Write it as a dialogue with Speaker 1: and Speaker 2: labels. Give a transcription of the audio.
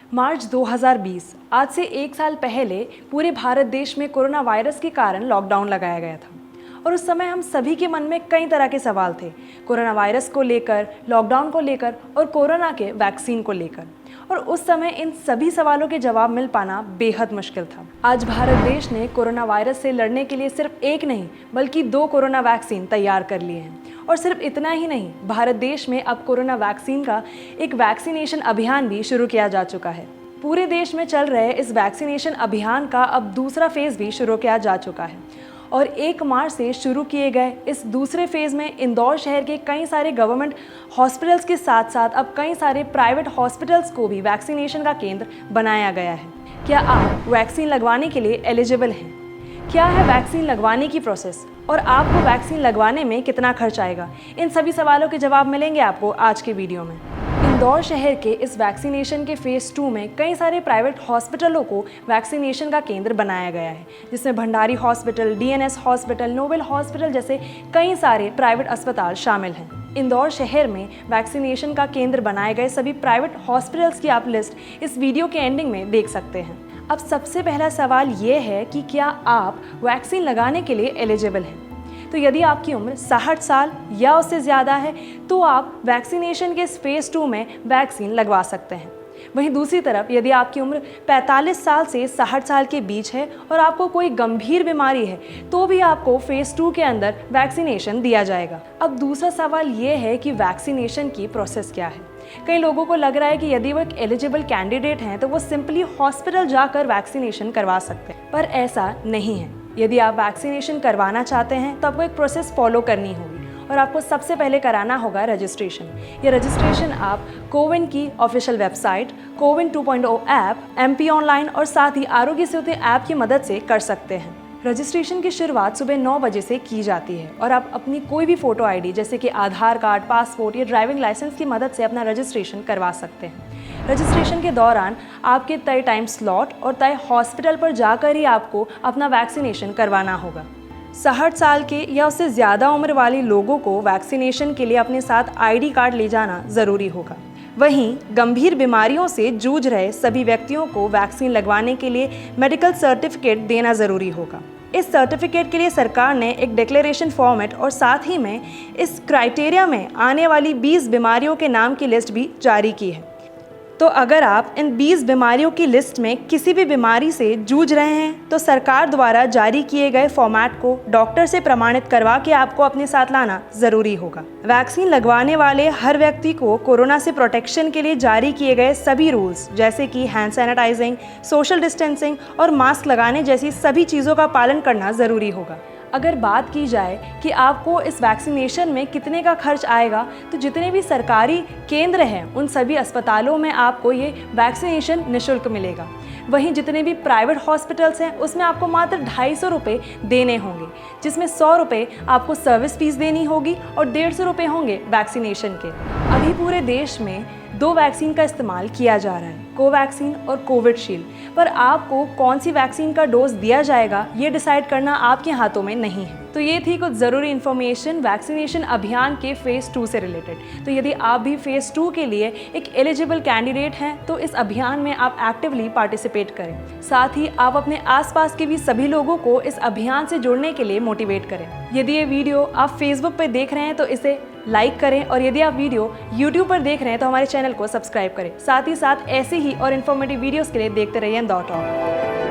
Speaker 1: मार्च 2020 आज से एक साल पहले पूरे भारत देश में कोरोना वायरस के कारण लॉकडाउन लगाया गया था और उस समय हम सभी के मन में कई तरह के सवाल थे, कोरोना वायरस को लेकर, लॉकडाउन को लेकर और कोरोना के वैक्सीन को लेकर। और उस समय इन सभी सवालों के जवाब मिल पाना बेहद मुश्किल था। आज भारत देश ने कोरोना वायरस से लड़ने के लिए सिर्फ एक नहीं बल्कि 2 कोरोना वैक्सीन तैयार कर लिए हैं। और सिर्फ इतना ही नहीं, भारत देश में अब कोरोना वैक्सीन का एक वैक्सीनेशन अभियान भी शुरू किया जा चुका है। पूरे देश में चल रहे इस वैक्सीनेशन अभियान का अब दूसरा फेज भी शुरू किया जा चुका है और 1 मार्च से शुरू किए गए इस दूसरे फेज़ में इंदौर शहर के कई सारे गवर्नमेंट हॉस्पिटल्स के साथ साथ अब कई सारे प्राइवेट हॉस्पिटल्स को भी वैक्सीनेशन का केंद्र बनाया गया है। क्या आप वैक्सीन लगवाने के लिए एलिजिबल हैं? क्या है वैक्सीन लगवाने की प्रोसेस और आपको वैक्सीन लगवाने में कितना खर्च आएगा? इन सभी सवालों के जवाब मिलेंगे आपको आज के वीडियो में। इंदौर शहर के इस वैक्सीनेशन के फेज़ 2 में कई सारे प्राइवेट हॉस्पिटलों को वैक्सीनेशन का केंद्र बनाया गया है, जिसमें Bhandari hospital, DNS hospital, Nobel hospital जैसे कई सारे प्राइवेट अस्पताल शामिल हैं। इंदौर शहर में वैक्सीनेशन का केंद्र बनाए गए सभी प्राइवेट हॉस्पिटल्स की आप लिस्ट इस वीडियो के एंडिंग में देख सकते हैं। अब सबसे पहला सवाल ये है कि क्या आप वैक्सीन लगाने के लिए एलिजिबल हैं? तो यदि आपकी उम्र 60 साल या उससे ज़्यादा है तो आप वैक्सीनेशन के फेज़ 2 में वैक्सीन लगवा सकते हैं। वहीं दूसरी तरफ यदि आपकी उम्र 45 साल से 60 साल के बीच है और आपको कोई गंभीर बीमारी है तो भी आपको फेज़ 2 के अंदर वैक्सीनेशन दिया जाएगा। अब दूसरा सवाल ये है कि वैक्सीनेशन की प्रोसेस क्या है। कई लोगों को लग रहा है कि यदि वो एक एलिजिबल कैंडिडेट हैं तो वो सिंपली हॉस्पिटल जाकर वैक्सीनेशन करवा सकते हैं, पर ऐसा नहीं है। यदि आप वैक्सीनेशन करवाना चाहते हैं तो आपको एक प्रोसेस फॉलो करनी होगी और आपको सबसे पहले कराना होगा रजिस्ट्रेशन। ये रजिस्ट्रेशन आप कोविन की official website, CoWIN 2.0 app, MP online और साथ ही आरोग्य सेतु ऐप की मदद से कर सकते हैं। रजिस्ट्रेशन की शुरुआत सुबह 9 बजे से की जाती है और आप अपनी कोई भी फ़ोटो ID जैसे कि आधार कार्ड, पासपोर्ट या ड्राइविंग लाइसेंस की मदद से अपना रजिस्ट्रेशन करवा सकते हैं। रजिस्ट्रेशन के दौरान आपके तय टाइम स्लॉट और तय हॉस्पिटल पर जाकर ही आपको अपना वैक्सीनेशन करवाना होगा। 60 साल के या उससे ज़्यादा उम्र वाले लोगों को वैक्सीनेशन के लिए अपने साथ ID कार्ड ले जाना ज़रूरी होगा। वहीं गंभीर बीमारियों से जूझ रहे सभी व्यक्तियों को वैक्सीन लगवाने के लिए मेडिकल सर्टिफिकेट देना ज़रूरी होगा। इस सर्टिफिकेट के लिए सरकार ने एक डिक्लेरेशन फॉर्मेट और साथ ही में इस क्राइटेरिया में आने वाली 20 बीमारियों के नाम की लिस्ट भी जारी की है। तो अगर आप इन 20 बीमारियों की लिस्ट में किसी भी बीमारी से जूझ रहे हैं तो सरकार द्वारा जारी किए गए फॉर्मेट को डॉक्टर से प्रमाणित करवा के आपको अपने साथ लाना ज़रूरी होगा। वैक्सीन लगवाने वाले हर व्यक्ति को कोरोना से प्रोटेक्शन के लिए जारी किए गए सभी रूल्स जैसे कि हैंड सैनिटाइजिंग, सोशल डिस्टेंसिंग और मास्क लगाने जैसी सभी चीज़ों का पालन करना ज़रूरी होगा। अगर बात की जाए कि आपको इस वैक्सीनेशन में कितने का खर्च आएगा, तो जितने भी सरकारी केंद्र हैं उन सभी अस्पतालों में आपको ये वैक्सीनेशन निःशुल्क मिलेगा। वहीं जितने भी प्राइवेट हॉस्पिटल्स हैं उसमें आपको मात्र 250 रुपये देने होंगे, जिसमें 100 रुपये आपको सर्विस फीस देनी होगी और 150 रुपये होंगे वैक्सीनेशन के। अभी पूरे देश में 2 वैक्सीन का इस्तेमाल किया जा रहा है, कोवैक्सीन और कोविशील्ड। पर आपको कौन सी वैक्सीन का डोज दिया जाएगा ये डिसाइड करना आपके हाथों में नहीं है। तो ये थी कुछ ज़रूरी इन्फॉर्मेशन वैक्सीनेशन अभियान के फेज़ 2 से रिलेटेड। तो यदि आप भी फेज़ 2 के लिए एक एलिजिबल कैंडिडेट हैं तो इस अभियान में आप एक्टिवली पार्टिसिपेट करें। साथ ही आप अपने आसपास के भी सभी लोगों को इस अभियान से जुड़ने के लिए मोटिवेट करें। यदि ये वीडियो आप फेसबुक पर देख रहे हैं तो इसे लाइक करें और यदि आप वीडियो यूट्यूब पर देख रहे हैं तो हमारे चैनल को सब्सक्राइब करें। साथ ही साथ ऐसे ही और इन्फॉर्मेटिव वीडियोस के लिए देखते रहिए इंदौर टॉक।